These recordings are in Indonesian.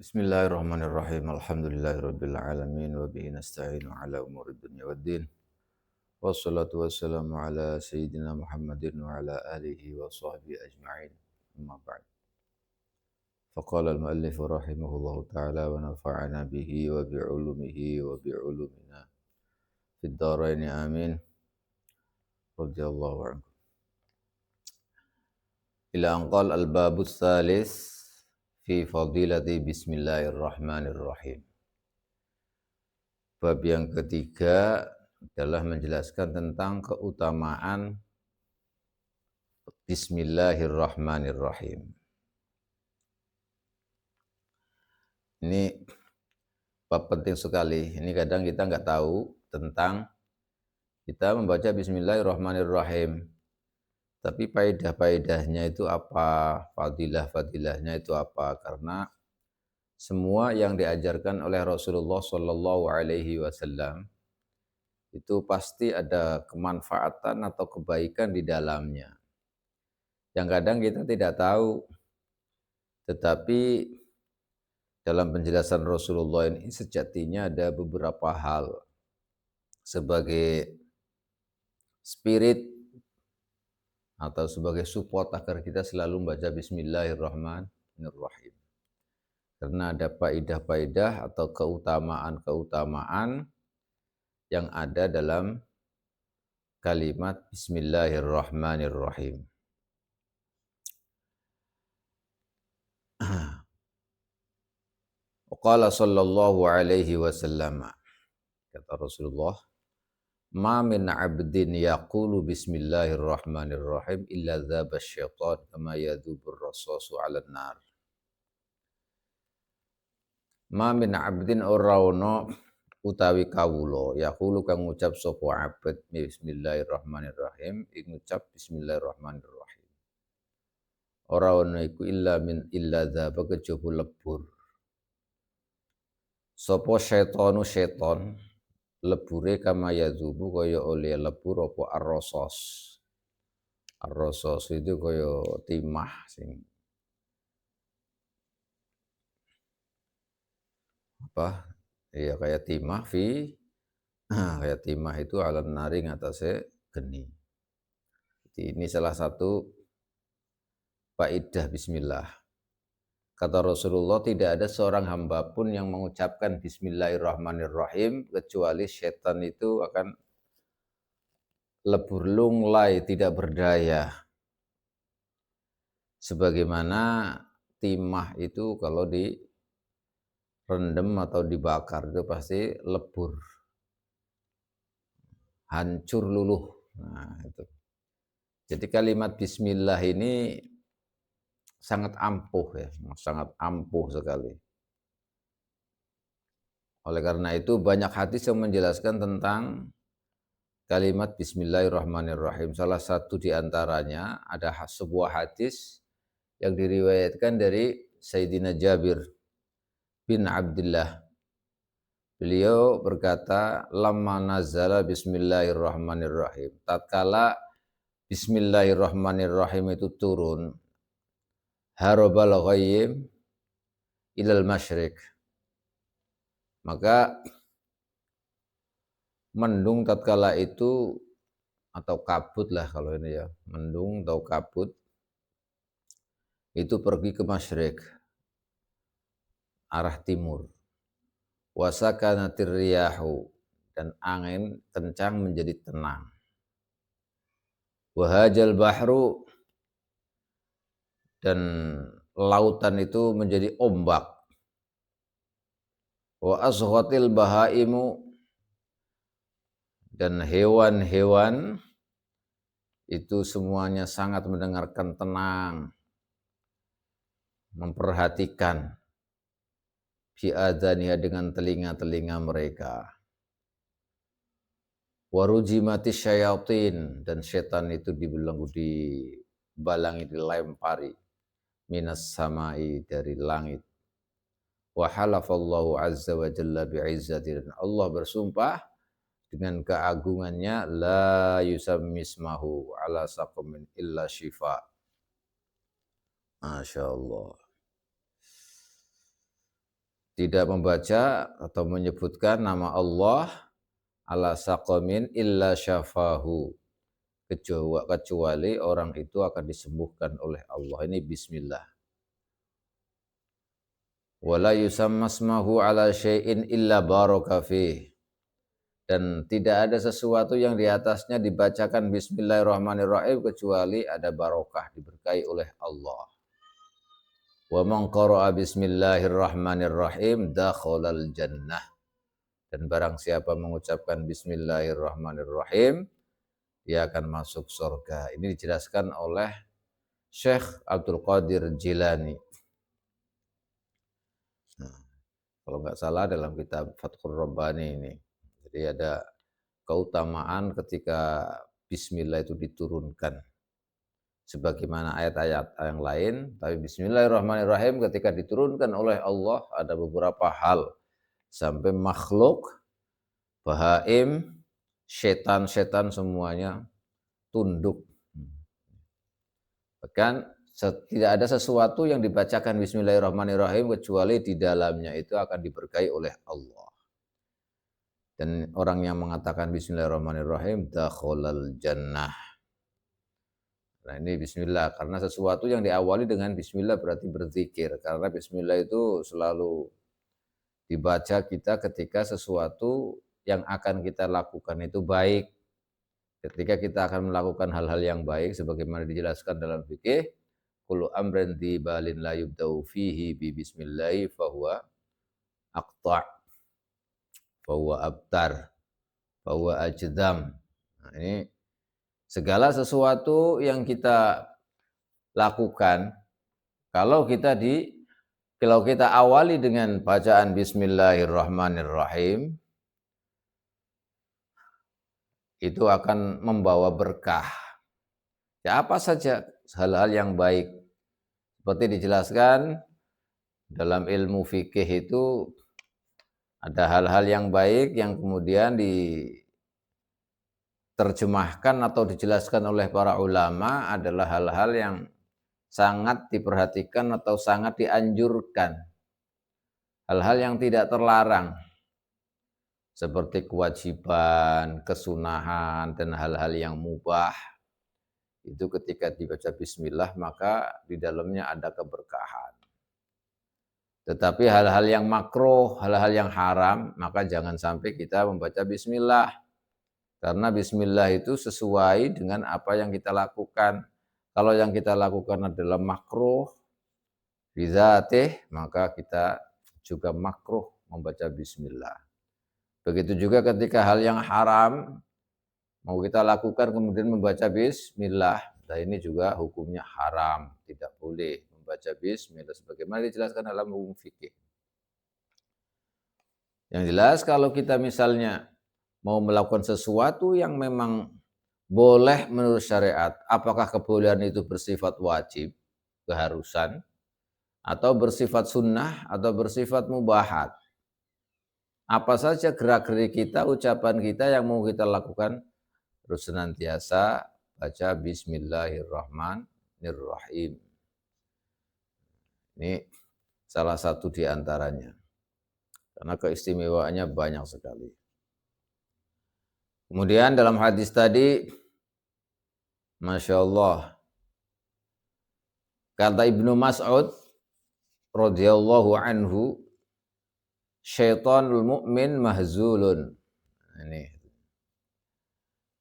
Bismillahirrahmanirrahim. Alhamdulillahirabbil alamin wa bihi nasta'inu ala umuri dunya waddin. Wassalatu wassalamu ala sayyidina Muhammadin wa ala alihi wa sahbihi ajma'in. Amma ba'd. Faqala al-muallif rahimahullahu ta'ala wa nafa'ana bihi wa bi'ulumihi wa bi'ulumina fid dharain amin. Radhiyallahu anhu. Ila anqal al-babus tsalis fi fadilati bismillahirrahmanirrahim. Bab yang ketiga adalah menjelaskan tentang keutamaan Bismillahirrahmanirrahim. Ini bab penting sekali. Ini kadang kita nggak tahu tentang kita membaca Bismillahirrahmanirrahim. Tapi faedah-faedahnya itu apa? Fadilah-fadilahnya itu apa? Karena semua yang diajarkan oleh Rasulullah Shallallahu Alaihi Wasallam itu pasti ada kemanfaatan atau kebaikan di dalamnya. Yang kadang kita tidak tahu, tetapi dalam penjelasan Rasulullah ini sejatinya ada beberapa hal sebagai spirit atau sebagai support agar kita selalu membaca Bismillahirrahmanirrahim. Karena ada faedah-faedah atau keutamaan-keutamaan yang ada dalam kalimat Bismillahirrahmanirrahim. Qala sallallahu alaihi wasallam, kata Rasulullah, ma min 'abdin yaqulu bismillahirrahmanirrahim illa dzaba syaitan kama yadzubur rasasu 'alan nar. Ma min 'abdin ora ono utawi kawula yaqulu kang ngucap sapa abad bismillahirrahmanirrahim, ngucap bismillahirrahmanirrahim. Ora ono iku illa dzaba kejaba lebur. Sopo syaitanu syaiton lebure kama yazubu kaya oleh lebur apa arrosos. Arrosos itu kaya timah sing apa? Ya kayak timah kayak timah itu alam nari ngatasé geni. Ini salah satu faedah bismillah. Kata Rasulullah, tidak ada seorang hamba pun yang mengucapkan Bismillahirrahmanirrahim kecuali setan itu akan lebur lunglai, tidak berdaya. Sebagaimana timah itu kalau direndam atau dibakar itu pasti lebur, hancur luluh. Nah, itu. Jadi kalimat Bismillah ini sangat ampuh ya, sangat ampuh sekali. Oleh karena itu banyak hadis yang menjelaskan tentang kalimat Bismillahirrahmanirrahim. Salah satu di antaranya ada sebuah hadis yang diriwayatkan dari Sayyidina Jabir bin Abdullah. Beliau berkata, "Lamma nazala Bismillahirrahmanirrahim." Tatkala Bismillahirrahmanirrahim itu turun, harabal ghayyim ilal masyriq. Maka mendung tatkala itu atau kabut lah kalau ini ya, mendung atau kabut itu pergi ke masyriq, arah timur. Wasakanatir riyahu, dan angin kencang menjadi tenang. Wahajal bahru, dan lautan itu menjadi ombak. Wa asghatil bahaimu, dan hewan-hewan itu semuanya sangat mendengarkan tenang, memperhatikan bi'adhaniha dengan telinga-telinga mereka. Warujimati syayatin, dan setan itu dibelenggu, dibalangi, dilempari minas samai, dari langit. Wa halafallahu azza wa jalla bi'izzati, dan Allah bersumpah dengan keagungannya, la yusammismahu ala saqamin illa syifa. Masya Allah. tidak membaca atau menyebutkan nama Allah ala saqamin illa syafahu, kecuali orang itu akan disembuhkan oleh Allah. Ini bismillah. Wala yusamma ismahu ala syai'in illa baraka fih. Dan tidak ada sesuatu yang di atasnya dibacakan bismillahirrahmanirrahim kecuali ada barokah, diberkahi oleh Allah. Wa man qara'a bismillahirrahmanirrahim dakhalal jannah. Dan barang siapa mengucapkan bismillahirrahmanirrahim, dia akan masuk surga. Ini dijelaskan oleh Syekh Abdul Qadir Jilani. Nah, kalau nggak salah dalam kitab Fathur Rabbani ini. Jadi ada keutamaan ketika bismillah itu diturunkan. Sebagaimana ayat-ayat yang lain, tapi bismillahirrahmanirrahim ketika diturunkan oleh Allah ada beberapa hal. Sampai makhluk, bahaim, setan-setan semuanya tunduk. Bahkan tidak ada sesuatu yang dibacakan bismillahirrahmanirrahim kecuali di dalamnya itu akan diberkahi oleh Allah. Dan orang yang mengatakan bismillahirrahmanirrahim dakhalal jannah. Nah ini bismillah, karena sesuatu yang diawali dengan bismillah berarti berzikir. Karena bismillah itu selalu dibaca kita ketika sesuatu yang akan kita lakukan itu baik. Ketika kita akan melakukan hal-hal yang baik sebagaimana dijelaskan dalam fikih, kullu amrin dibalin la yubda'u fihi bi bismillahi fahuwa aqta', fahuwa abtar, fahuwa ajdam. Nah, ini segala sesuatu yang kita lakukan kalau kita awali dengan bacaan bismillahirrahmanirrahim, itu akan membawa berkah. Ya apa saja hal-hal yang baik. Seperti dijelaskan dalam ilmu fikih itu ada hal-hal yang baik yang kemudian diterjemahkan atau dijelaskan oleh para ulama adalah hal-hal yang sangat diperhatikan atau sangat dianjurkan. Hal-hal yang tidak terlarang. Seperti kewajiban, kesunahan, dan hal-hal yang mubah. Itu ketika dibaca bismillah maka di dalamnya ada keberkahan. Tetapi hal-hal yang makruh, hal-hal yang haram, maka jangan sampai kita membaca bismillah. Karena bismillah itu sesuai dengan apa yang kita lakukan. Kalau yang kita lakukan adalah makruh, bidzatih, maka kita juga makruh membaca bismillah. Begitu juga ketika hal yang haram mau kita lakukan kemudian membaca bismillah, nah ini juga hukumnya haram, tidak boleh membaca bismillah sebagaimana dijelaskan dalam hukum fikih. Yang jelas kalau kita misalnya mau melakukan sesuatu yang memang boleh menurut syariat, apakah kebolehan itu bersifat wajib, keharusan, atau bersifat sunnah, atau bersifat mubahat. Apa saja gerak-gerik kita, ucapan kita yang mau kita lakukan, terus senantiasa baca bismillahirrahmanirrahim. Ini salah satu di antaranya. Karena keistimewaannya banyak sekali. Kemudian dalam hadis tadi, Masya Allah, kata Ibnu Mas'ud radhiyallahu anhu, syaitanul mu'min mahzulun. Ini.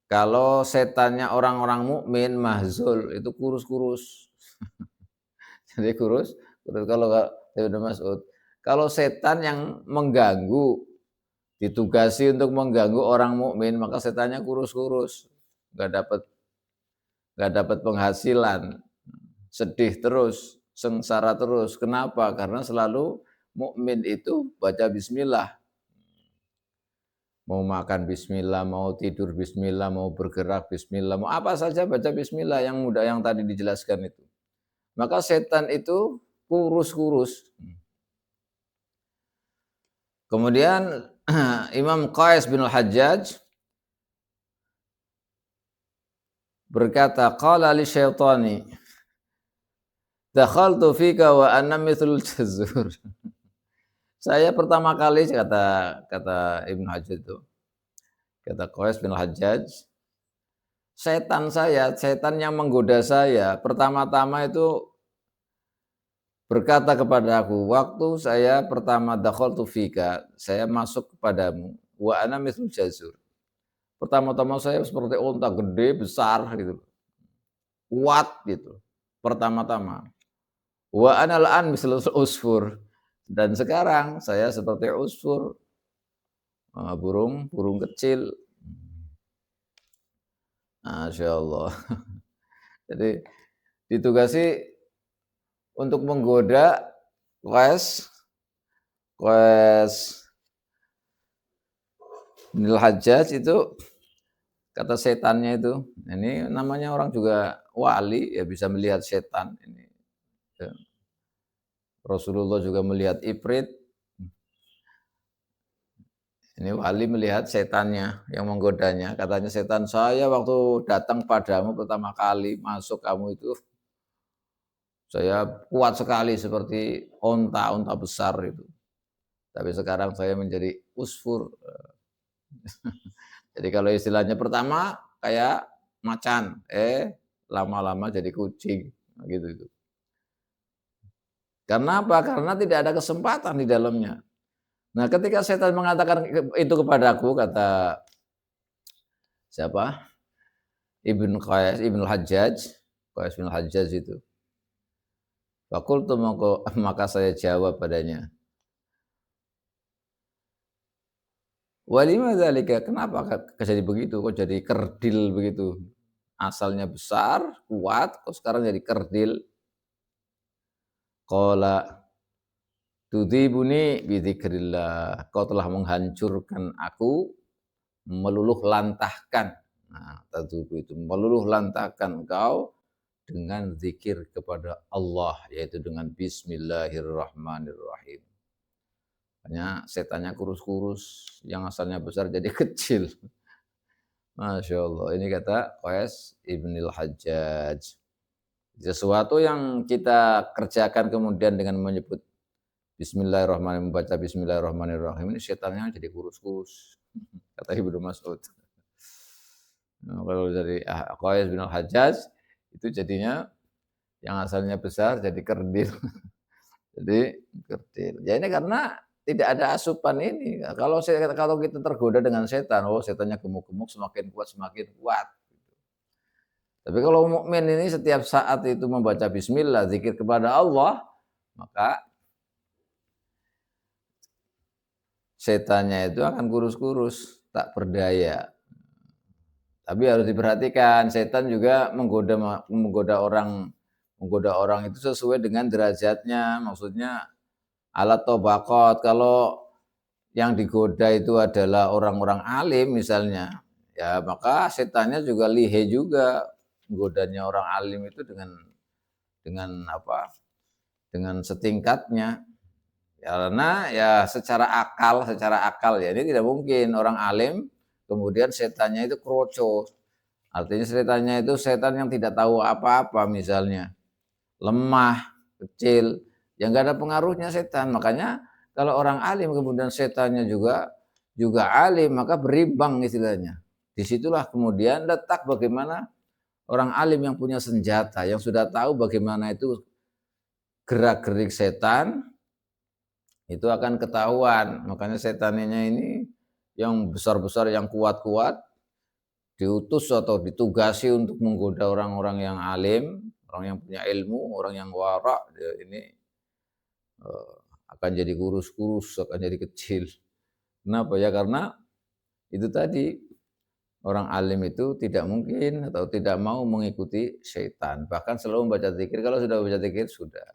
Kalau setannya orang-orang mukmin mahzul itu kurus-kurus. Jadi kurus kalau Ibnu Mas'ud. Kalau setan yang mengganggu, ditugasi untuk mengganggu orang mukmin, maka setannya kurus-kurus, nggak dapat penghasilan, sedih terus, sengsara terus. Kenapa? Karena selalu mukmin itu baca bismillah. Mau makan bismillah, mau tidur bismillah, mau bergerak bismillah, mau apa saja baca bismillah yang mudah yang tadi dijelaskan itu. Maka setan itu kurus-kurus. Kemudian Imam Qais bin al-Hajjaj berkata, qala li syaitani, dakhaltu fika wa anna mithlul jazur. Saya pertama kali kata kata Ibnu Hajjaj itu, kata Qais bin Hajjaj, setan yang menggoda saya pertama-tama itu berkata kepada aku, waktu saya pertama dakhaltu fika, saya masuk kepadamu, wa ana mithlu jazur. Pertama-tama saya seperti unta gede, besar gitu, kuat gitu, pertama-tama. Wa ana al-an mithlu usfur, dan sekarang saya seperti usfur, burung kecil. Masya Allah. Jadi ditugasi untuk menggoda Qais bin Hajjaj itu, kata setannya itu, ini namanya orang juga wali ya bisa melihat setan ini. Ya. Rasulullah juga melihat ifrit. Ini wali melihat setannya yang menggodanya. Katanya setan, saya waktu datang padamu pertama kali masuk kamu itu, saya kuat sekali seperti onta besar itu. Tapi sekarang saya menjadi usfur. Jadi kalau istilahnya pertama kayak macan, lama-lama jadi kucing, gitu. Karena apa? Karena tidak ada kesempatan di dalamnya. Nah, ketika setan mengatakan itu kepadaku, kata siapa? Ibnu Hajjaj, Qais bin Hajjaj itu. Fakultu, maka saya jawab padanya, walima dzalika, kenapa jadi begitu? Kok jadi kerdil begitu? Asalnya besar, kuat, kok sekarang jadi kerdil? Qala tudzibuni bidzikrillah, kau telah menghancurkan aku, meluluh lantahkan. Nah, tadzubu itu meluluh lantahkan engkau dengan zikir kepada Allah, yaitu dengan bismillahirrahmanirrahim. Hanya setannya kurus-kurus, yang asalnya besar jadi kecil. Masya Allah, ini kata Qais ibnil Hajjaj. Sesuatu yang kita kerjakan kemudian dengan menyebut Bismillahirrahmanirrahim, membaca Bismillahirrahmanirrahim, ini setannya jadi kurus-kurus, kata Ibnu Mas'ud. Nah, kalau dari Qais bin Al-Hajjaj itu jadinya yang asalnya besar jadi kerdil. Jadi kerdil. Ya ini karena tidak ada asupan ini. Kalau kita tergoda dengan setan, setannya gemuk-gemuk, semakin kuat semakin kuat. Tapi kalau mukmin ini setiap saat itu membaca bismillah, zikir kepada Allah, maka setannya itu akan kurus-kurus, tak berdaya. Tapi harus diperhatikan, setan juga menggoda orang itu sesuai dengan derajatnya. Maksudnya alat tobakot, kalau yang digoda itu adalah orang-orang alim misalnya, ya maka setannya juga lihe juga, godanya orang alim itu dengan apa? Dengan setingkatnya. Karena ya secara akal ya ini tidak mungkin orang alim kemudian setannya itu kroco. Artinya setannya itu setan yang tidak tahu apa-apa misalnya. Lemah, kecil, yang enggak ada pengaruhnya setan. Makanya kalau orang alim kemudian setannya juga alim, maka berimbang istilahnya. Disitulah kemudian letak bagaimana orang alim yang punya senjata, yang sudah tahu bagaimana itu gerak-gerik setan, itu akan ketahuan. Makanya setannya ini yang besar-besar, yang kuat-kuat, diutus atau ditugasi untuk menggoda orang-orang yang alim, orang yang punya ilmu, orang yang wara, ini akan jadi kurus-kurus, akan jadi kecil. Kenapa ya? Karena itu tadi, orang alim itu tidak mungkin atau tidak mau mengikuti syaitan. Bahkan selalu membaca zikir, kalau sudah membaca zikir sudah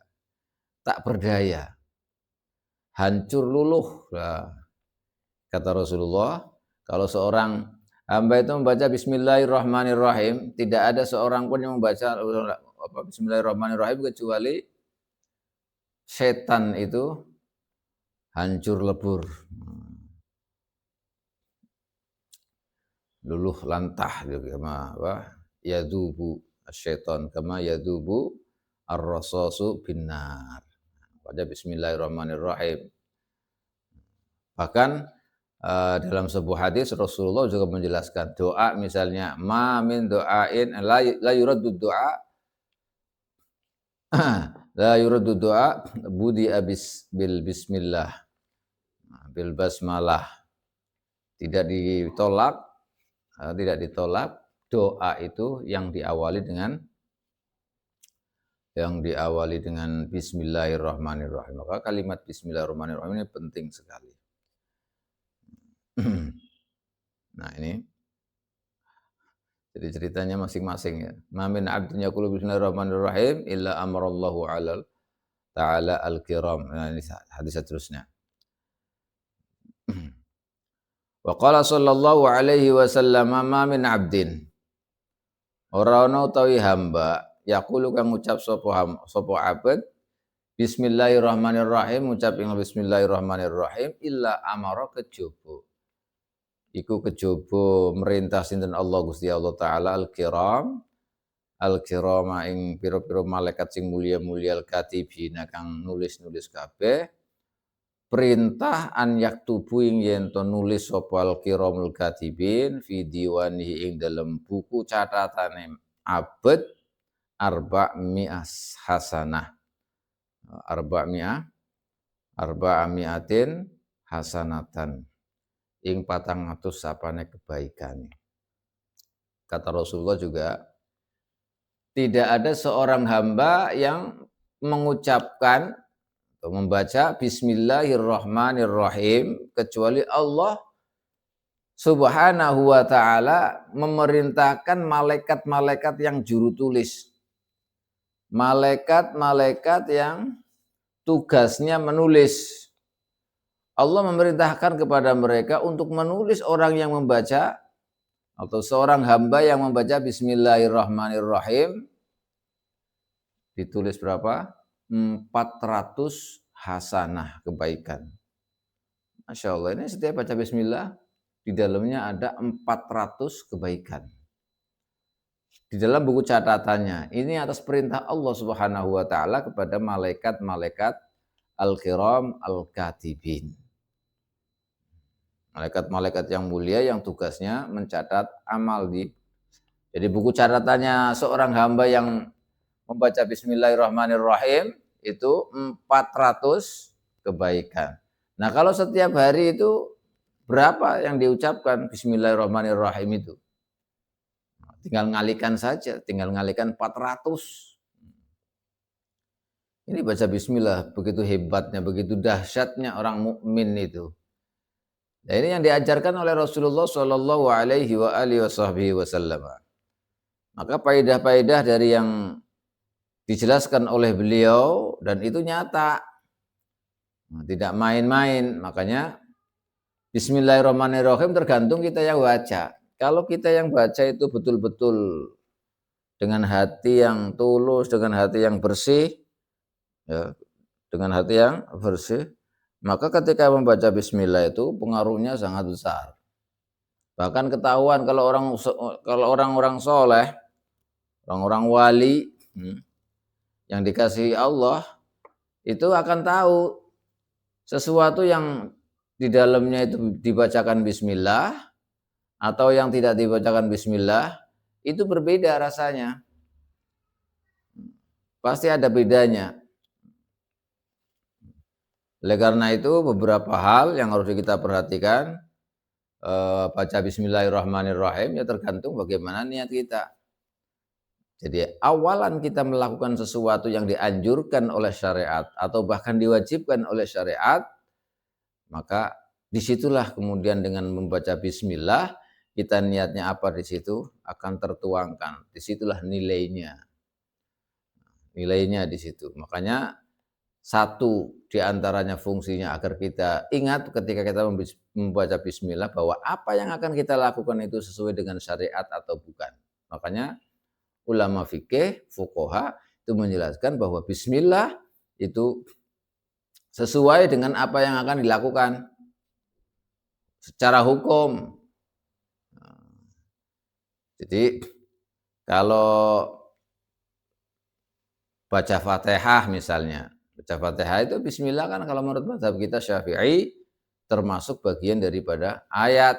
tak berdaya, hancur luluh. Nah, kata Rasulullah, kalau seorang hamba itu membaca Bismillahirrahmanirrahim, tidak ada seorang pun yang membaca Bismillahirrahmanirrahim kecuali setan itu hancur lebur, luluh lantah gitu, yadubu asyaiton kama yadubu ar-rasasu binnar. Baca Bismillahirrahmanirrahim. Bahkan dalam sebuah hadis Rasulullah juga menjelaskan doa, misalnya ma min doain la yuraddu doa la yuraddu doa budi abis bil bismillah bil basmalah, tidak ditolak doa itu yang diawali dengan bismillahirrahmanirrahim. Maka kalimat bismillahirrahmanirrahim ini penting sekali. Nah, ini jadi ceritanya masing-masing ya. Ma min abdin yaqulu bismillahirrahmanirrahim illa amarallahu alal ta'ala al-kiram. Nah, ini hadis seterusnya. Wa qala sallallahu alaihi wasallam ma min abdin ora ana utawi hamba yaqulu kang ngucap sapa abad bismillahirrahmanirrahim, ngucap ing bismillahirrahmanirrahim illa amara kejaba iku kejaba merintah sinten Allah Gusti Allah taala al-kirama ing pira-pira malaikat sing mulia-mulia al-katibina kang nulis-nulis kabeh, perintah an yaktubu ing yen to nulis sapa al-kiramul katibin fi diwanihi ing dalem buku catatane abad arba'mi'as hasanah. Arba'mi'atin hasanatan ing 400 sapane kebaikan. Kata Rasulullah juga, tidak ada seorang hamba yang mengucapkan atau membaca bismillahirrahmanirrahim kecuali Allah Subhanahu wa ta'ala memerintahkan malaikat-malaikat yang juru tulis. Malaikat-malaikat yang tugasnya menulis. Allah memerintahkan kepada mereka untuk menulis orang yang membaca atau seorang hamba yang membaca bismillahirrahmanirrahim. Ditulis berapa? 400 hasanah kebaikan. Masya Allah, ini setiap baca bismillah di dalamnya ada 400 kebaikan. Di dalam buku catatannya, ini atas perintah Allah Subhanahu wa ta'ala kepada malaikat-malaikat al-kiram al-katibin. Malaikat-malaikat yang mulia yang tugasnya mencatat amal jadi buku catatannya seorang hamba yang membaca bismillahirrahmanirrahim itu 400 kebaikan. Nah, kalau setiap hari itu berapa yang diucapkan bismillahirrahmanirrahim itu? Tinggal ngalikan saja, tinggal ngalikan 400. Ini baca bismillah, begitu hebatnya, begitu dahsyatnya orang mukmin itu. Nah, ini yang diajarkan oleh Rasulullah Shallallahu Alaihi Wasallam. Maka faedah-faedah dari yang dijelaskan oleh beliau dan itu nyata, tidak main-main. Makanya bismillahirrahmanirrahim tergantung kita yang baca. Kalau kita yang baca itu betul-betul dengan hati yang tulus, dengan hati yang bersih, ya, maka ketika membaca bismillah itu pengaruhnya sangat besar. Bahkan ketahuan kalau orang-orang soleh, orang-orang wali yang dikasihi Allah itu akan tahu sesuatu yang di dalamnya itu dibacakan bismillah atau yang tidak dibacakan bismillah itu berbeda rasanya. Pasti ada bedanya. Oleh karena itu beberapa hal yang harus kita perhatikan, baca bismillahirrahmanirrahim ya tergantung bagaimana niat kita. Jadi awalan kita melakukan sesuatu yang dianjurkan oleh syariat atau bahkan diwajibkan oleh syariat, maka disitulah kemudian dengan membaca bismillah kita niatnya apa di situ akan tertuangkan. Disitulah nilainya di situ. Makanya satu di antaranya fungsinya agar kita ingat ketika kita membaca bismillah bahwa apa yang akan kita lakukan itu sesuai dengan syariat atau bukan. Makanya ulama fikih, fuqaha itu menjelaskan bahwa bismillah itu sesuai dengan apa yang akan dilakukan secara hukum. Jadi kalau baca Fatihah misalnya, baca Fatihah itu bismillah kan kalau menurut mazhab kita Syafi'i termasuk bagian daripada ayat.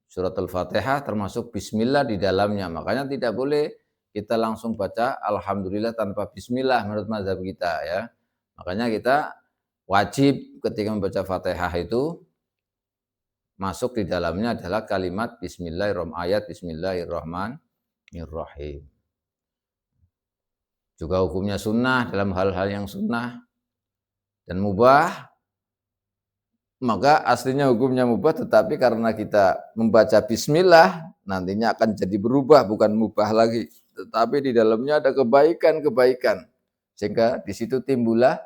Surat Al-Fatihah termasuk bismillah di dalamnya. Makanya tidak boleh kita langsung baca alhamdulillah tanpa bismillah menurut mazhab kita ya. Makanya kita wajib ketika membaca Fatihah itu masuk di dalamnya adalah kalimat Bismillahirrahmanirrahim. Juga hukumnya sunnah dalam hal-hal yang sunnah dan mubah, maka aslinya hukumnya mubah, tetapi karena kita membaca bismillah nantinya akan jadi berubah, bukan mubah lagi, tetapi di dalamnya ada kebaikan-kebaikan, sehingga di situ timbullah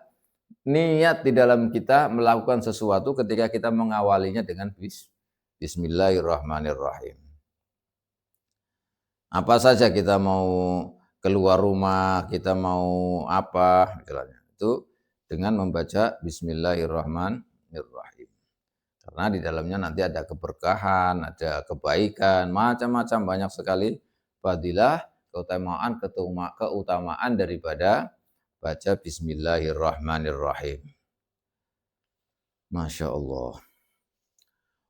niat di dalam kita melakukan sesuatu ketika kita mengawalinya dengan bismillahirrahmanirrahim. Apa saja kita mau keluar rumah, kita mau apa misalnya, itu dengan membaca bismillahirrahmanirrahim. Karena di dalamnya nanti ada keberkahan, ada kebaikan, macam-macam banyak sekali fadilah, keutamaan daripada baca bismillahirrahmanirrahim. Masya Allah.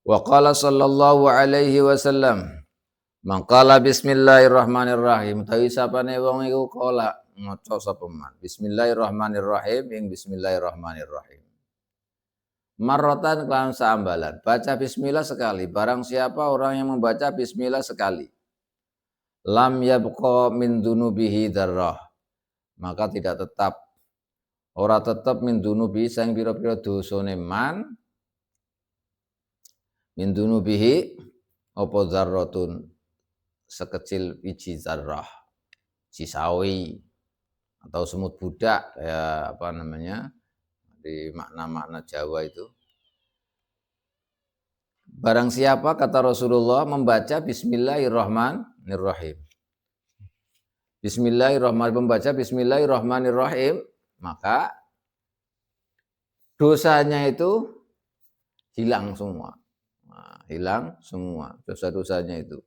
Wa qala sallallahu alaihi wasallam, mangkala bismillahirrahmanirrahim, tawi sapane wong iku kala maca sapa man bismillahirrahmanirrahim ing bismillahirrahmanirrahim. Marrotan kelan seambalan, baca bismillah sekali. Barang siapa orang yang membaca bismillah sekali, lam yabqa min dunubihi darrah, maka tidak tetap, ora tetap min dunubihi sang pira-pira dosane man, min dunubihi apa zarratun, sekecil biji zarrah, cisawi atau semut budak, kayak apa namanya di makna-makna Jawa itu. Barang siapa, kata Rasulullah, membaca bismillahirrahmanirrahim. Membaca bismillahirrahmanirrahim, maka dosanya itu hilang semua. Nah, hilang semua dosa-dosanya itu.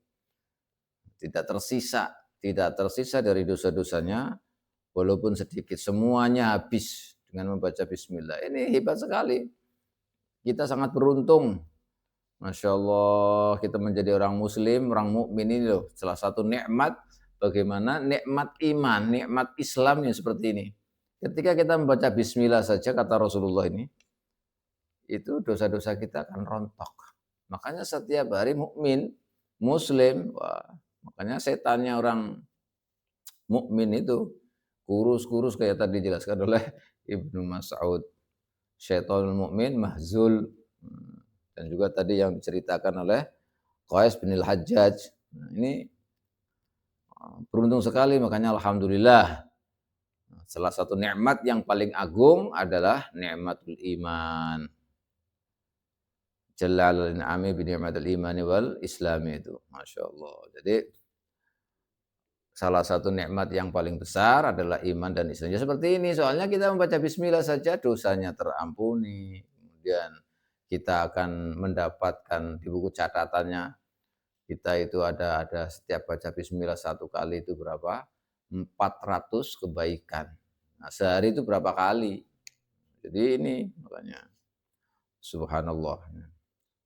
Tidak tersisa dari dosa-dosanya, walaupun sedikit, semuanya habis dengan membaca bismillah. Ini hebat sekali. Kita sangat beruntung. Masya Allah, kita menjadi orang muslim, orang mukmin ini loh. Salah satu nikmat, bagaimana nikmat iman, nikmat Islamnya seperti ini. Ketika kita membaca bismillah saja, kata Rasulullah ini, itu dosa-dosa kita akan rontok. Makanya setiap hari mukmin, muslim, makanya setannya orang mukmin itu kurus-kurus kayak tadi dijelaskan oleh Ibnu Mas'ud. Syaitanul mukmin mahzul, dan juga tadi yang diceritakan oleh Qais bin al-Hajjaj. Nah, ini beruntung sekali, makanya alhamdulillah. Salah satu nikmat yang paling agung adalah nikmatul iman. Jalalul ni'ami bi ni'matil imani wal islami itu. Masya Allah. Jadi salah satu nikmat yang paling besar adalah iman dan Islam. Ya seperti ini, soalnya kita membaca bismillah saja dosanya terampuni. Kemudian kita akan mendapatkan di buku catatannya, kita itu ada setiap baca bismillah satu kali itu berapa? 400 kebaikan. Nah, sehari itu berapa kali? Jadi ini makanya subhanallah.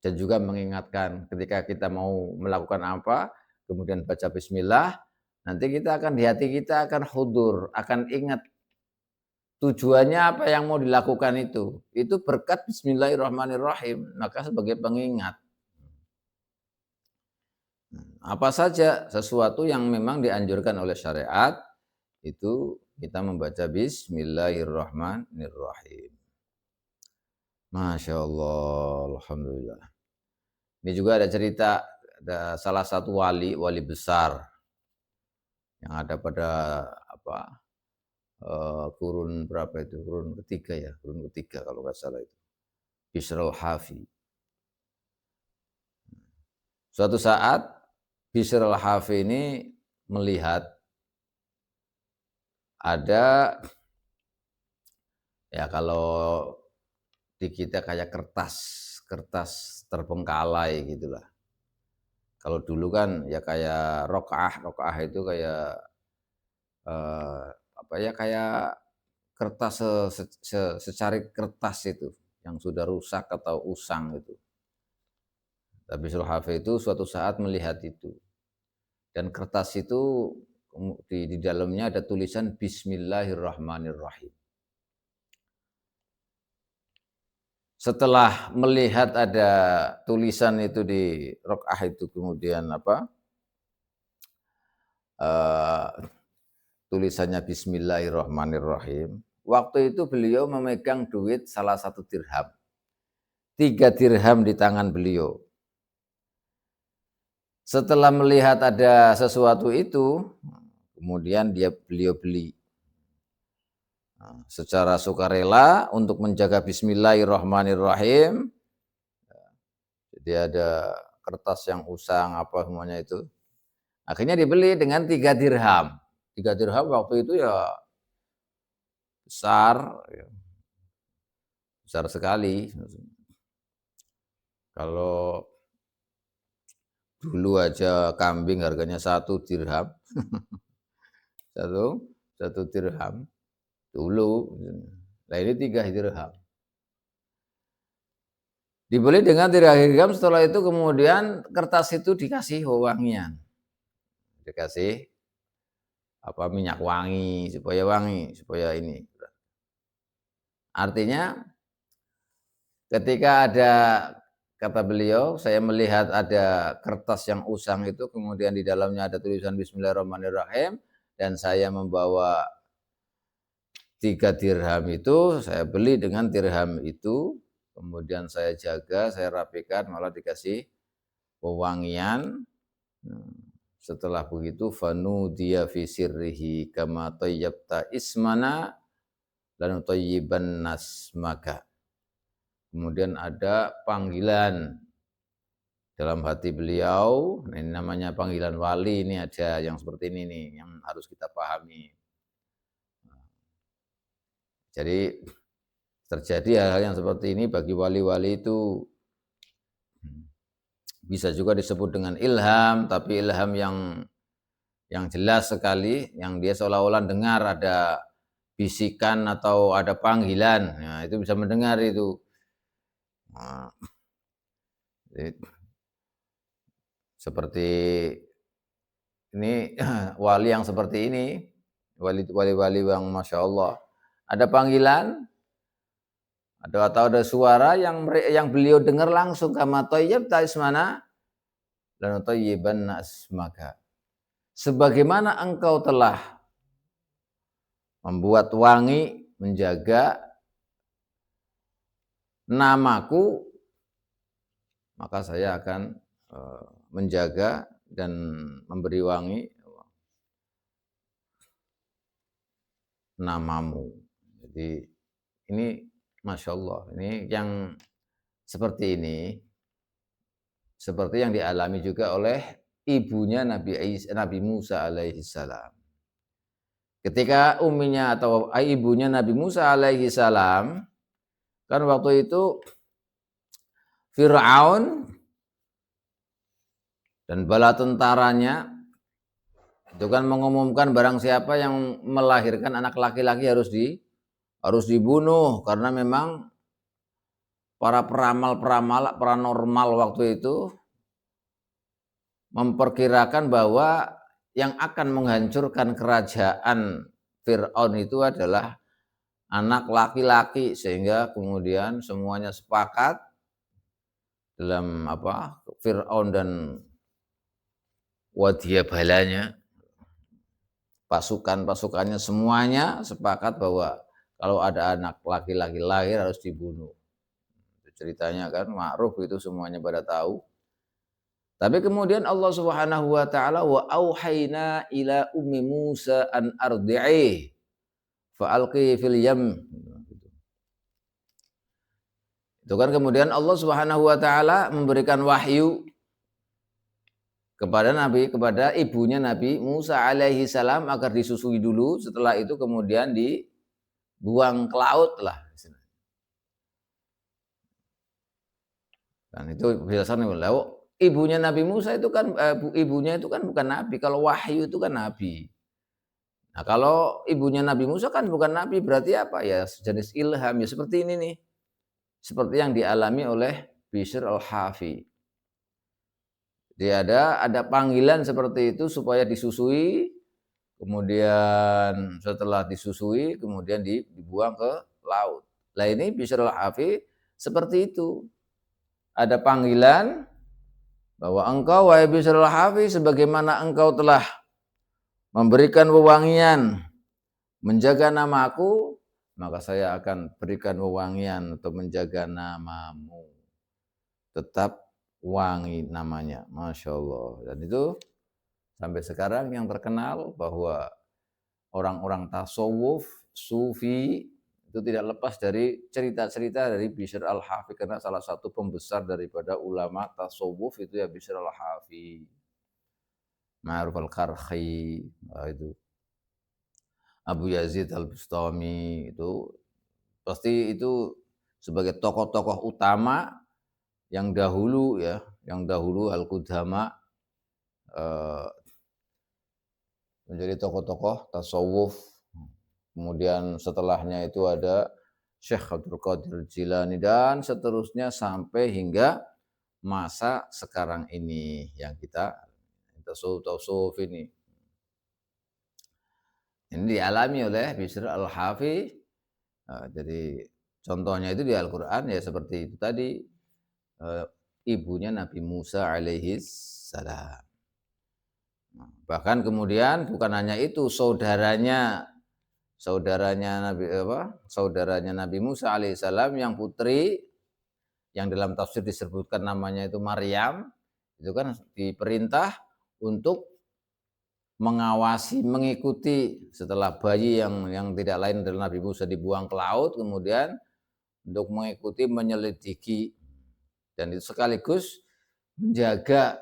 Dan juga mengingatkan ketika kita mau melakukan apa, kemudian baca bismillah, nanti kita akan, di hati kita akan hudur, akan ingat tujuannya apa yang mau dilakukan itu berkat bismillahirrahmanirrahim, maka sebagai pengingat. Apa saja sesuatu yang memang dianjurkan oleh syariat, itu kita membaca bismillahirrahmanirrahim. Masya Allah, alhamdulillah. Ini juga ada cerita, ada salah satu wali besar yang ada pada kurun berapa itu? Kurun ketiga kalau nggak salah itu. Bishr al-Hafi. Suatu saat Bishr al-Hafi ini melihat ada, ya kalau di kita kayak kertas terbengkalai gitulah. Kalau dulu kan ya kayak rokaah itu kayak kayak kertas secari kertas itu. yang sudah rusak atau usang itu. Tapi Zulhafah itu suatu saat melihat itu. Dan kertas itu di dalamnya ada tulisan Bismillahirrahmanirrahim. Setelah melihat ada tulisan itu di rakaah itu, kemudian tulisannya Bismillahirrahmanirrahim. Waktu itu beliau memegang duit salah satu dirham. 3 dirham di tangan beliau. Setelah melihat ada sesuatu itu, kemudian beliau beli. Secara sukarela untuk menjaga Bismillahirrahmanirrahim. Jadi ada kertas yang usang apa semuanya itu. Akhirnya dibeli dengan 3 dirham. 3 dirham waktu itu ya besar sekali. Kalau dulu aja kambing harganya 1 dirham. satu dirham dulu. Nah ini 3 dirham. Dibeli dengan 3 dirham, setelah itu kemudian kertas itu dikasih wewangian. Dikasih minyak wangi, supaya ini. Artinya ketika ada, kata beliau, saya melihat ada kertas yang usang itu, kemudian di dalamnya ada tulisan Bismillahirrahmanirrahim, dan saya membawa 3 dirham itu, saya beli dengan dirham itu, kemudian saya jaga, saya rapikan, malah dikasih wewangian. Setelah begitu, fanudiya fi sirrihi kama tayyabta ismana lan tayyiban nasmaka. Kemudian ada panggilan dalam hati beliau, ini namanya panggilan wali, ini ada yang seperti ini nih, yang harus kita pahami. Jadi terjadi hal-hal yang seperti ini bagi wali-wali itu bisa juga disebut dengan ilham, tapi ilham yang jelas sekali, yang dia seolah-olah dengar ada bisikan atau ada panggilan, nah, itu bisa mendengar itu. Nah, seperti ini wali yang seperti ini, wali-wali yang Masya Allah, ada panggilan, atau ada suara yang beliau dengar langsung, kama thayyabta ismana lan thayyiban nasmaka. Sebagaimana engkau telah membuat wangi, menjaga namaku, maka saya akan menjaga dan memberi wangi namamu. Jadi ini Masya Allah, ini yang seperti ini, seperti yang dialami juga oleh ibunya Nabi Musa alaihi salam. Ketika umminya atau ibunya Nabi Musa alaihi salam, kan waktu itu Fir'aun dan bala tentaranya itu kan mengumumkan barang siapa yang melahirkan anak laki-laki harus dibunuh, karena memang para peramal-peramal paranormal waktu itu memperkirakan bahwa yang akan menghancurkan kerajaan Fir'aun itu adalah anak laki-laki, sehingga kemudian semuanya sepakat dalam Fir'aun dan wadyabalanya, pasukannya semuanya sepakat bahwa kalau ada anak laki-laki lahir harus dibunuh. Ceritanya kan ma'ruf, itu semuanya pada tahu. Tapi kemudian Allah Subhanahu wa taala, wa auhayna ila ummi Musa an ardi'i fa alqi fil yam. Itu kan kemudian Allah Subhanahu wa taala memberikan wahyu kepada ibunya Nabi Musa alaihi salam agar disusui dulu, setelah itu kemudian dibuang ke laut lah. Dan itu biasanya ibunya Nabi Musa itu kan ibunya itu kan bukan nabi. Kalau wahyu itu kan nabi. Nah, kalau ibunya Nabi Musa kan bukan nabi, berarti apa ya? Sejenis ilham ya, seperti ini nih. seperti yang dialami oleh Bishr al-Hafi. Jadi ada panggilan seperti itu supaya disusui, kemudian setelah disusui, kemudian dibuang ke laut. Nah ini Bishr al-Hafi seperti itu. Ada panggilan bahwa engkau wahai Bishr al-Hafi, sebagaimana engkau telah memberikan wewangian menjaga namaku, maka saya akan berikan wewangian untuk menjaga namamu. Tetap wangi namanya, Masya Allah. Dan itu sampai sekarang yang terkenal bahwa orang-orang tasawuf, sufi, itu tidak lepas dari cerita-cerita dari Bishr al-Hafi, karena salah satu pembesar daripada ulama tasawuf itu ya Bishr al-Hafi, Ma'ruf al-Qarhi, itu Abu Yazid al-Bustami, itu pasti itu sebagai tokoh-tokoh utama yang dahulu ya, yang dahulu al-Qudama menjadi tokoh-tokoh tasawuf. Kemudian setelahnya itu ada Syekh Abdul Qadir Jilani dan seterusnya sampai hingga masa sekarang ini yang kita tasawuf ini. Ini dialami oleh Bishr al-Hafi. Jadi contohnya itu di Al-Quran ya seperti itu tadi, ibunya Nabi Musa alaihi salam. Bahkan kemudian bukan hanya itu, saudaranya Nabi Musa alaihissalam yang putri, yang dalam tafsir disebutkan namanya itu Maryam, itu kan diperintah untuk mengawasi, mengikuti setelah bayi yang tidak lain dari Nabi Musa dibuang ke laut, kemudian untuk mengikuti, menyelidiki, dan itu sekaligus menjaga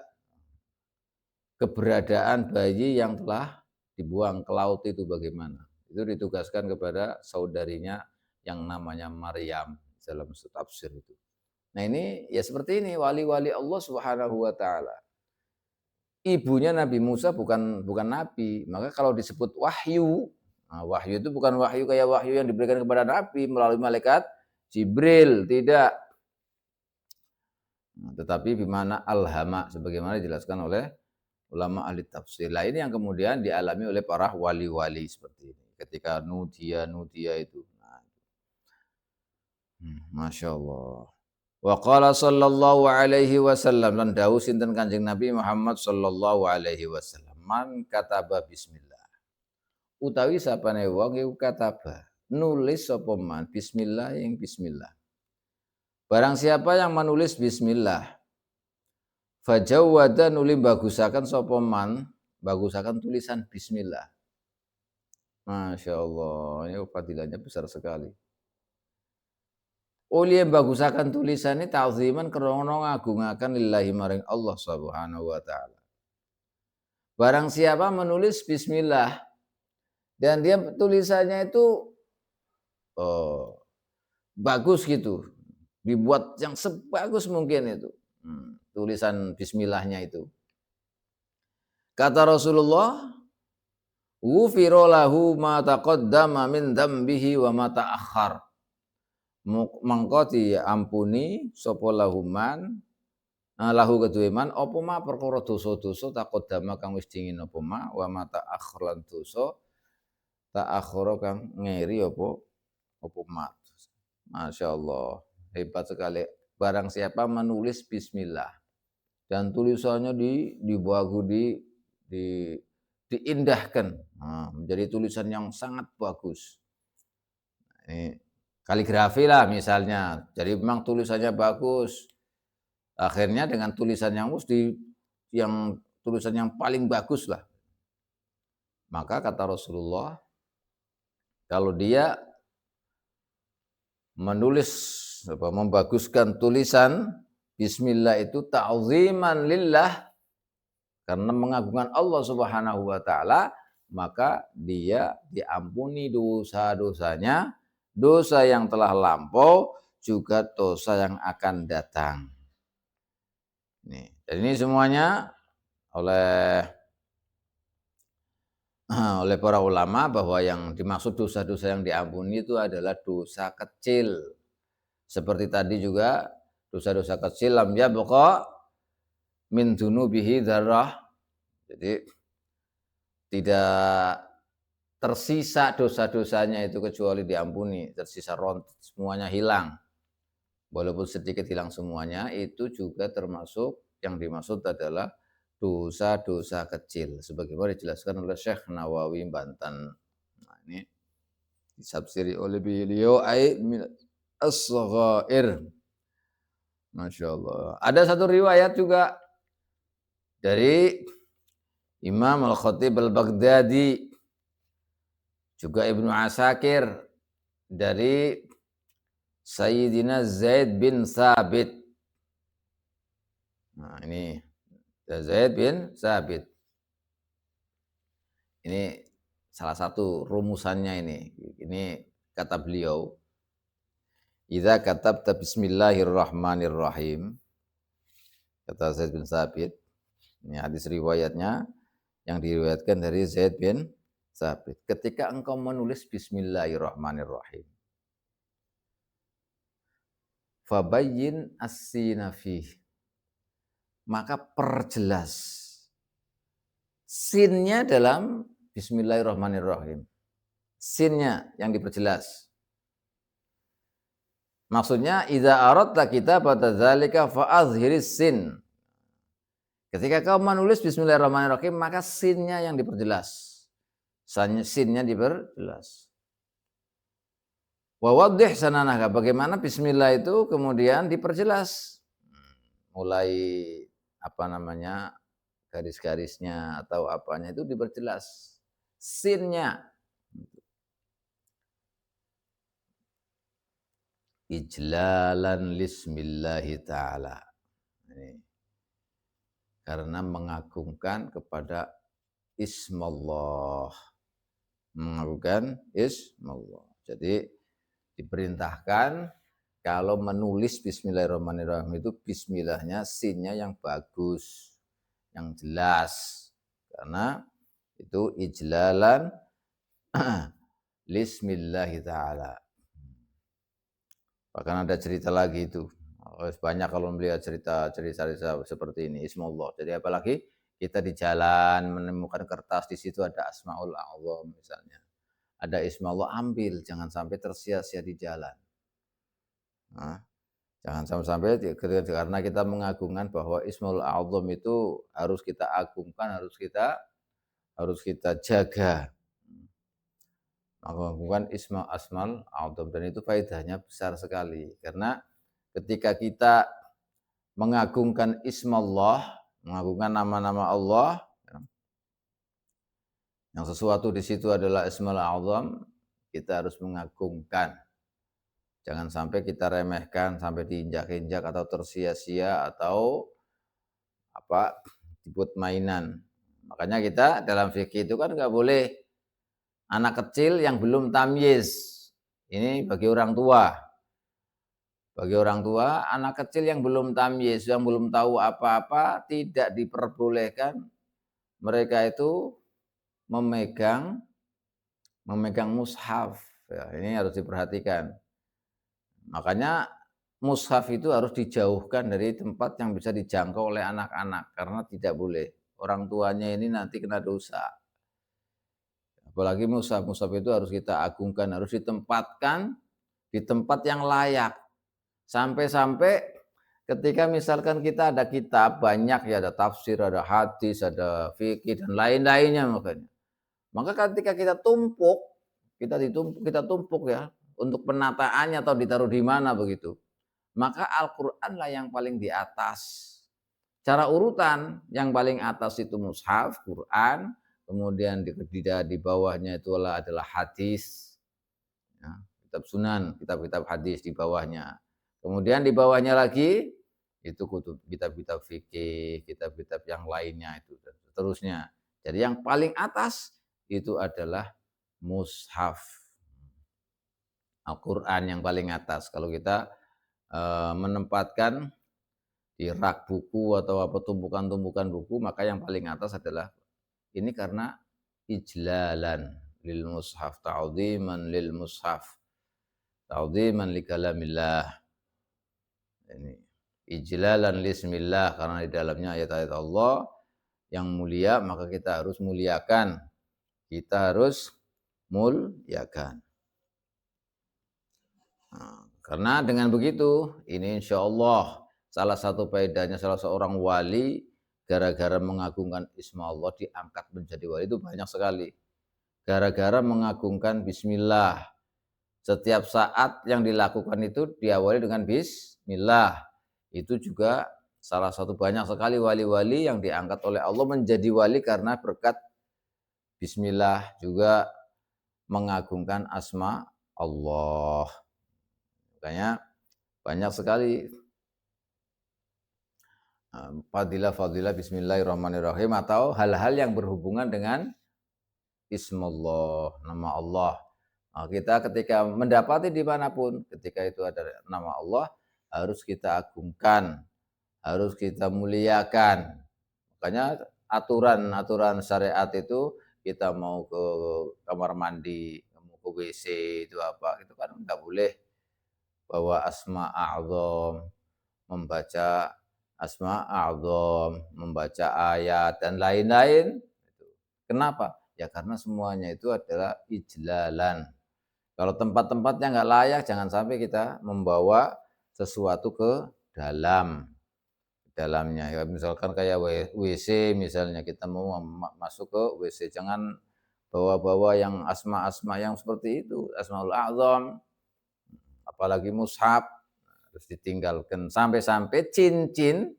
keberadaan bayi yang telah dibuang ke laut itu bagaimana. Itu ditugaskan kepada saudarinya yang namanya Maryam dalam tafsir itu. Nah ini ya seperti ini wali-wali Allah Subhanahu wa taala. Ibunya Nabi Musa bukan nabi, maka kalau disebut wahyu, nah wahyu itu bukan wahyu kayak wahyu yang diberikan kepada nabi melalui malaikat Jibril, tidak. Nah, tetapi bimana alhama sebagaimana dijelaskan oleh ulama ahli tafsir. Lah ini yang kemudian dialami oleh para wali-wali seperti ini. Ketika nudia itu. Nah, Masya Allah. Wa qala sallallahu alaihi wasallam, lan dawuh sinten Kanjeng Nabi Muhammad sallallahu alaihi wasallam, man kataba bismillah. Utawi sapane wong iku kataba nulis sapa man bismillah ing bismillah. Barang siapa yang menulis bismillah, fajawwada nuli bagusaken sapa man, bagusaken tulisan bismillah. Masya Allah, ini fadilahnya besar sekali. Uli yang bagusakan tulisan ini ta'ziman krana ngagungaken lillahi maring Allah Subhanahu wa taala. Barang siapa menulis bismillah dan dia tulisannya itu bagus gitu, dibuat yang sebagus mungkin itu. Tulisan bismillahnya itu. Kata Rasulullah, "Ghufira lahu ma taqaddama min dzambihi wa ma ta'akhkhar." Mangko diampuni sapa lahuman lahu kedue man apa ma perkara dosa-dosa taqaddama kang wis dingin apa ma wa ma ta'akhkhar lan dosa ta'akhkhara kang ngeri apa ma. Masya Allah, hebat sekali. Barang siapa menulis bismillah dan tulisannya diindahkan, menjadi tulisan yang sangat bagus. Ini kaligrafi lah misalnya, jadi memang tulisannya bagus. Akhirnya dengan tulisan yang tulisan yang paling bagus lah. Maka kata Rasulullah, kalau dia membaguskan tulisan bismillah itu ta'ziman lillah, karena mengagungkan Allah Subhanahu wa taala, maka dia diampuni dosa-dosanya, dosa yang telah lampau juga dosa yang akan datang. Dan ini semuanya oleh para ulama bahwa yang dimaksud dosa-dosa yang diampuni itu adalah dosa kecil. Seperti tadi juga dosa-dosa kecil lam yabqa min dzunubihi dzarrah. Jadi tidak tersisa dosa-dosanya itu kecuali diampuni, tersisa semuanya hilang. Walaupun sedikit hilang semuanya, itu juga termasuk yang dimaksud adalah dosa-dosa kecil. Sebagaimana dijelaskan oleh Syekh Nawawi Banten. Nah, ini ditafsiri oleh beliau min as-saghair. Masya Allah. Ada satu riwayat juga dari Imam Al-Khatib Al-Baghdadi, juga Ibnu Asakir, dari Sayyidina Zaid bin Thabit. Nah, ini Zaid bin Thabit. Ini salah satu rumusannya ini. Ini kata beliau, idza katabta bismillahirrahmanirrahim. Kata Zaid bin Thabit. Ini hadis riwayatnya yang diriwayatkan dari Zaid bin Thabit. Ketika engkau menulis bismillahirrahmanirrahim, fabayyin as-sina fih, maka perjelas sinnya dalam bismillahirrahmanirrahim. Sinnya yang diperjelas. Maksudnya idza aradta kitabata dzalika fa azhiris sin. Ketika kau menulis bismillahirrahmanirrahim, maka sinnya yang diperjelas. Sinnya diperjelas. Wa waddih sananaka, bagaimana bismillah itu kemudian diperjelas. Mulai garis-garisnya atau apanya itu diperjelas. Sinnya. Ijlalan lismillahi ta'ala. Karena mengagungkan kepada ismallah. Mengagungkan ismallah. Jadi diperintahkan kalau menulis bismillahirrahmanirrahim itu bismillahnya, sinnya yang bagus, yang jelas. Karena itu ijlalan lismillahi ta'ala. Bahkan ada cerita lagi itu. Banyak kalau melihat cerita-cerita seperti ini, ismallah. Jadi apalagi kita di jalan menemukan kertas, di situ ada asmaul a'zam misalnya. Ada ismallah, ambil, jangan sampai tersia-sia di jalan. Nah, jangan sampai karena kita mengagungkan bahwa ismaul a'zam itu harus kita agungkan, harus kita jaga. Mengagungkan asmal a'zam, dan itu faedahnya besar sekali. Karena ketika kita mengagungkan ismallah, mengagungkan nama-nama Allah, yang sesuatu di situ adalah ismul a'zam, kita harus mengagungkan. Jangan sampai kita remehkan, sampai diinjak-injak atau tersia-sia atau dibuat mainan. Makanya kita dalam fikih itu kan nggak boleh anak kecil yang belum tamyiz. Ini bagi orang tua. Bagi orang tua, anak kecil yang belum tamyiz, yang belum tahu apa-apa, tidak diperbolehkan mereka itu memegang mushaf. Ya, ini harus diperhatikan. Makanya mushaf itu harus dijauhkan dari tempat yang bisa dijangkau oleh anak-anak, karena tidak boleh. Orang tuanya ini nanti kena dosa. Apalagi mushaf itu harus kita agungkan, harus ditempatkan di tempat yang layak. Sampai-sampai ketika misalkan kita ada kitab banyak, ya ada tafsir, ada hadis, ada fikih dan lain-lainnya makanya. Maka ketika kita tumpuk ya untuk penataannya atau ditaruh di mana begitu. Maka Al-Qur'an lah yang paling di atas. Cara urutan yang paling atas itu mushaf, Quran, kemudian di bawahnya itu adalah hadis. Ya, kitab sunan, kitab-kitab hadis di bawahnya. Kemudian di bawahnya lagi itu kitab-kitab fikih, kitab-kitab yang lainnya itu dan seterusnya. Jadi yang paling atas itu adalah mushaf. Al-Qur'an yang paling atas. Kalau kita menempatkan di rak buku atau tumpukan-tumpukan buku, maka yang paling atas adalah ini karena ijlalan lil mushaf, ta'dhiman lil mushaf, ta'dhiman li kalamillah. Ini ijlalan lismillah, karena di dalamnya ayat-ayat Allah yang mulia, maka kita harus muliakan. Kita harus muliakan. Nah, karena dengan begitu, ini insya Allah salah satu faedahnya salah seorang wali gara-gara mengagungkan isma Allah diangkat menjadi wali itu banyak sekali. Gara-gara mengagungkan bismillah. Setiap saat yang dilakukan itu diawali dengan bismillah. Itu juga salah satu banyak sekali wali-wali yang diangkat oleh Allah menjadi wali karena berkat bismillah, juga mengagungkan asma Allah. Makanya banyak sekali fadilah-fadilah bismillahirrahmanirrahim atau hal-hal yang berhubungan dengan ismullah, nama Allah. Nah, kita ketika mendapati dimanapun, ketika itu ada nama Allah, harus kita agungkan, harus kita muliakan. Makanya aturan-aturan syariat itu, kita mau ke kamar mandi, mau ke WC itu apa, itu kan nggak boleh bawa asma a'zam, membaca asma a'zam, membaca ayat dan lain-lain. Kenapa? Ya karena semuanya itu adalah ijlalan. Kalau tempat-tempatnya nggak layak, jangan sampai kita membawa sesuatu ke dalamnya. Ya, misalkan kayak WC, misalnya kita mau masuk ke WC, jangan bawa-bawa yang asma-asma yang seperti itu, Asmaul A'zam, apalagi mushaf, harus ditinggalkan. Sampai-sampai cincin.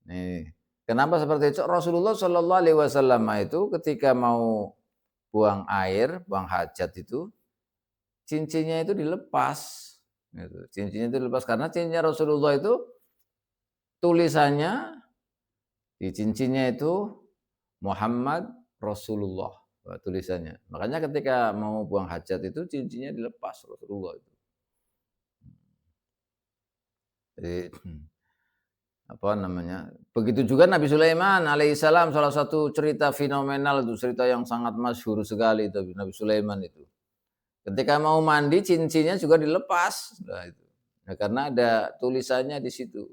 Nih, kenapa seperti itu? Rasulullah Shallallahu Alaihi Wasallam itu ketika mau buang air, buang hajat itu, cincinnya itu dilepas. Gitu. Cincinnya itu dilepas karena cincinnya Rasulullah itu tulisannya di cincinnya itu Muhammad Rasulullah tulisannya. Makanya ketika mau buang hajat itu cincinnya dilepas Rasulullah itu. Jadi apa namanya? Begitu juga Nabi Sulaiman alaihissalam, salah satu cerita fenomenal itu, cerita yang sangat masyhur sekali itu Nabi Sulaiman itu. Ketika mau mandi cincinnya juga dilepas. Nah, itu. Nah, karena ada tulisannya di situ.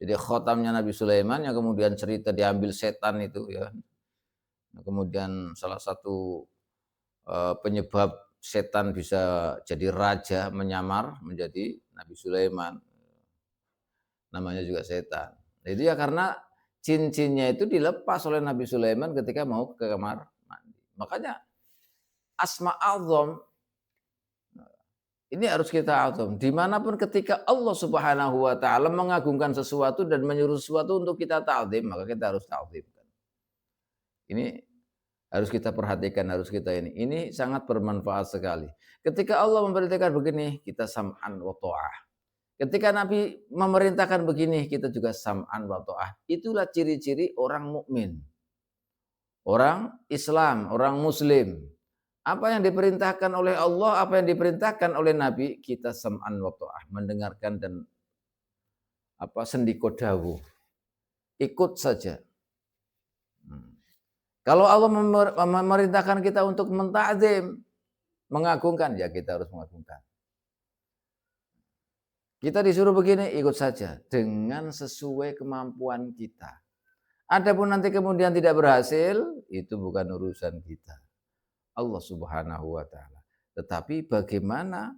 Jadi khotamnya Nabi Sulaiman yang kemudian cerita diambil setan itu ya. Nah, kemudian salah satu penyebab setan bisa jadi raja, menyamar menjadi Nabi Sulaiman. Namanya juga setan. Jadi ya karena cincinnya itu dilepas oleh Nabi Sulaiman ketika mau ke kamar mandi. Makanya asma a'zam ini harus kita azam. Dimanapun ketika Allah Subhanahu Wa Taala mengagungkan sesuatu dan menyuruh sesuatu untuk kita ta'zim, maka kita harus ta'zimkan. Ini harus kita perhatikan, harus kita ini. Ini sangat bermanfaat sekali. Ketika Allah memerintahkan begini, kita sam'an wa ta'ah. Ketika Nabi memerintahkan begini, kita juga sam'an wa ta'ah. Itulah ciri-ciri orang mukmin, orang Islam, orang Muslim. Apa yang diperintahkan oleh Allah, apa yang diperintahkan oleh Nabi, kita sam'an wa ta'ah, mendengarkan dan sendiko dawuh. Ikut saja. Kalau Allah memerintahkan kita untuk menta'zim, mengagungkan, ya kita harus mengagungkan. Kita disuruh begini, ikut saja dengan sesuai kemampuan kita. Adapun nanti kemudian tidak berhasil, itu bukan urusan kita. Allah Subhanahu Wa Taala. Tetapi bagaimana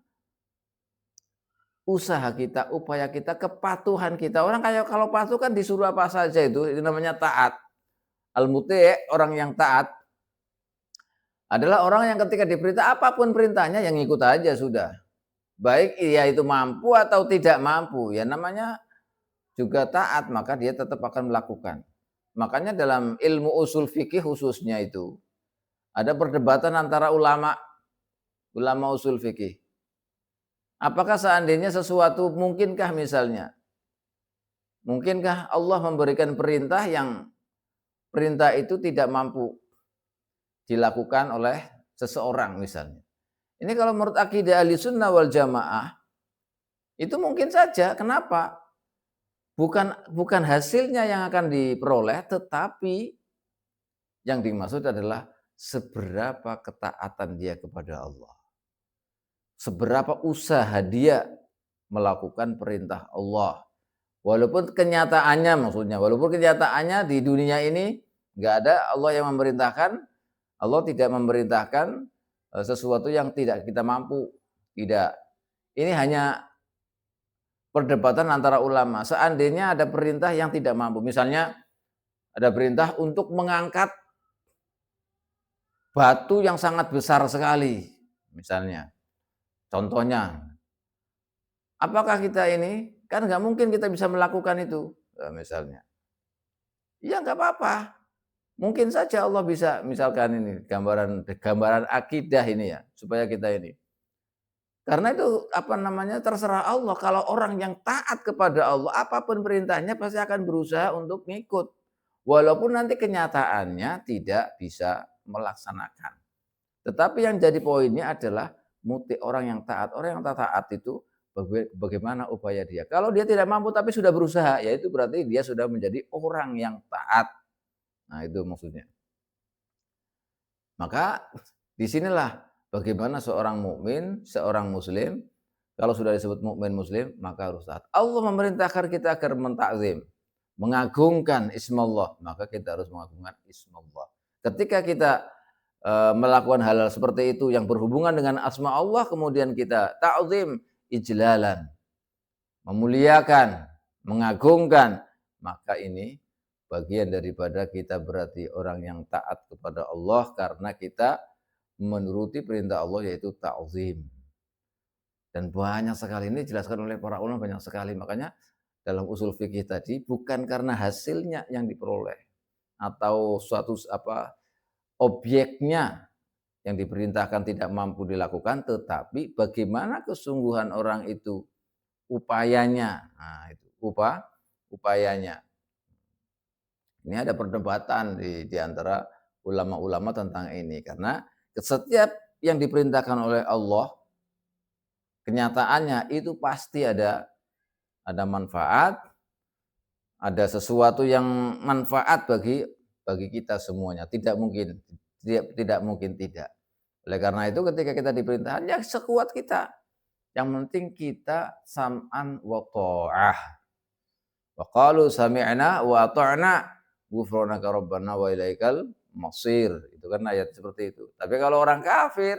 usaha kita, upaya kita, kepatuhan kita. Orang kayak kalau patuh kan disuruh apa saja itu namanya taat. Al-muti', orang yang taat adalah orang yang ketika diperintah apapun perintahnya yang ikut aja sudah. Baik ia itu mampu atau tidak mampu, ya namanya juga taat, maka dia tetap akan melakukan. Makanya dalam ilmu usul fikih khususnya itu ada perdebatan antara ulama usul fikih. Apakah seandainya sesuatu mungkinkah misalnya? Mungkinkah Allah memberikan perintah yang perintah itu tidak mampu dilakukan oleh seseorang misalnya? Ini kalau menurut akidah ahli sunnah wal jamaah, itu mungkin saja. Kenapa? Bukan hasilnya yang akan diperoleh, tetapi yang dimaksud adalah seberapa ketaatan dia kepada Allah. Seberapa usaha dia melakukan perintah Allah. Walaupun kenyataannya maksudnya, walaupun kenyataannya di dunia ini nggak ada Allah yang memerintahkan, Allah tidak memerintahkan sesuatu yang tidak kita mampu, tidak. Ini hanya perdebatan antara ulama. Seandainya ada perintah yang tidak mampu, misalnya ada perintah untuk mengangkat batu yang sangat besar sekali, misalnya. Contohnya, apakah kita ini, kan nggak mungkin kita bisa melakukan itu, misalnya. Ya nggak apa-apa, mungkin saja Allah bisa, misalkan ini gambaran akidah ini ya, supaya kita ini. Karena itu apa namanya, terserah Allah. Kalau orang yang taat kepada Allah, apapun perintahnya pasti akan berusaha untuk ngikut. Walaupun nanti kenyataannya tidak bisa melaksanakan. Tetapi yang jadi poinnya adalah muti orang yang taat. Orang yang taat itu bagaimana upaya dia. Kalau dia tidak mampu tapi sudah berusaha, ya itu berarti dia sudah menjadi orang yang taat. Nah itu maksudnya. Maka disinilah bagaimana seorang mukmin, seorang muslim, kalau sudah disebut mukmin muslim, maka harus taat. Allah memerintahkan kita agar mentakzim, mengagungkan ismallah, maka kita harus mengagungkan ismallah. Ketika kita melakukan hal-hal seperti itu yang berhubungan dengan asma Allah, kemudian kita ta'zim, ijlalan, memuliakan, mengagungkan, maka ini bagian daripada kita berarti orang yang taat kepada Allah karena kita menuruti perintah Allah yaitu ta'zim. Dan banyak sekali ini dijelaskan oleh para ulama, banyak sekali. Makanya dalam usul fikih tadi bukan karena hasilnya yang diperoleh atau suatu objeknya yang diperintahkan tidak mampu dilakukan, tetapi bagaimana kesungguhan orang itu, upayanya. Nah, itu upayanya. Ini ada perdebatan di antara ulama-ulama tentang ini, karena setiap yang diperintahkan oleh Allah, kenyataannya itu pasti ada manfaat, ada sesuatu yang manfaat bagi kita semuanya. Tidak mungkin tidak. Oleh karena itu ketika kita diperintahkan, ya sekuat kita. Yang penting kita sam'an wa ta'ah. Wa qalu sami'na wa ata'na ghufranaka rabbana wa ilaikal masir. Itu kan ayat seperti itu. Tapi kalau orang kafir,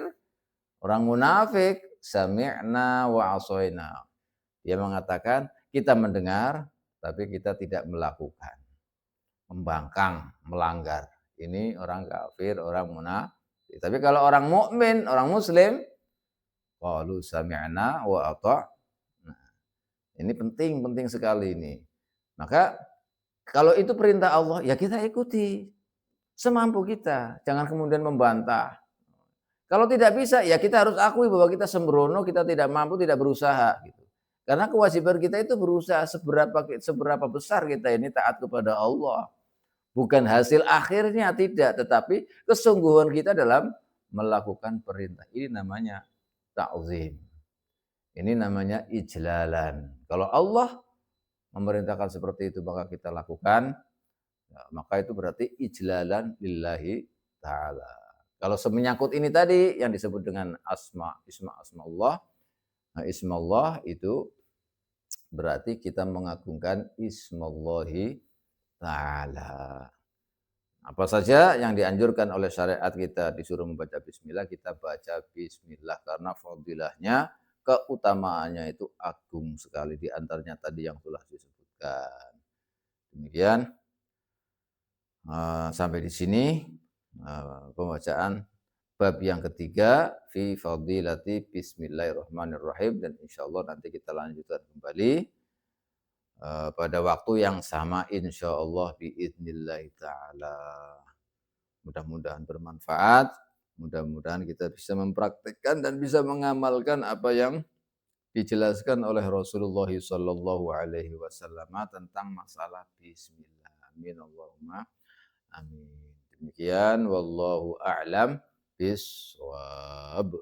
orang munafik, sami'na wa asoina. Dia mengatakan kita mendengar tapi kita tidak melakukan. Membangkang, melanggar. Ini orang kafir, orang munafik. Tapi kalau orang mukmin, orang muslim, qalu sami'na wa ata'na. Nah, ini penting sekali ini. Maka kalau itu perintah Allah, ya kita ikuti semampu kita. Jangan kemudian membantah. Kalau tidak bisa, ya kita harus akui bahwa kita sembrono, kita tidak mampu, tidak berusaha. Gitu. Karena kewajiban kita itu berusaha seberapa besar kita ini taat kepada Allah. Bukan hasil akhirnya, tidak. Tetapi kesungguhan kita dalam melakukan perintah. Ini namanya ta'zim. Ini namanya ijlalan. Kalau Allah memerintahkan seperti itu maka kita lakukan, ya, maka itu berarti ijlalan lillahi ta'ala. Kalau semenyangkut ini tadi yang disebut dengan asma Allah, nah isma Allah itu berarti kita mengagungkan ismallahi ta'ala. Apa saja yang dianjurkan oleh syariat kita disuruh membaca bismillah, kita baca bismillah karena fadilahnya, keutamaannya itu agung sekali, di antaranya tadi yang telah disebutkan. Demikian sampai di sini pembacaan bab yang ketiga fi fadilati bismillahirrahmanirrahim, dan insyaallah nanti kita lanjutkan kembali pada waktu yang sama insyaallah biidznillah taala. Mudah-mudahan bermanfaat, mudah-mudahan kita bisa mempraktikkan dan bisa mengamalkan apa yang dijelaskan oleh Rasulullah sallallahu alaihi wasallam tentang masalah bismillah. Amin Allahumma amin. Demikian wallahu a'lam bishawab.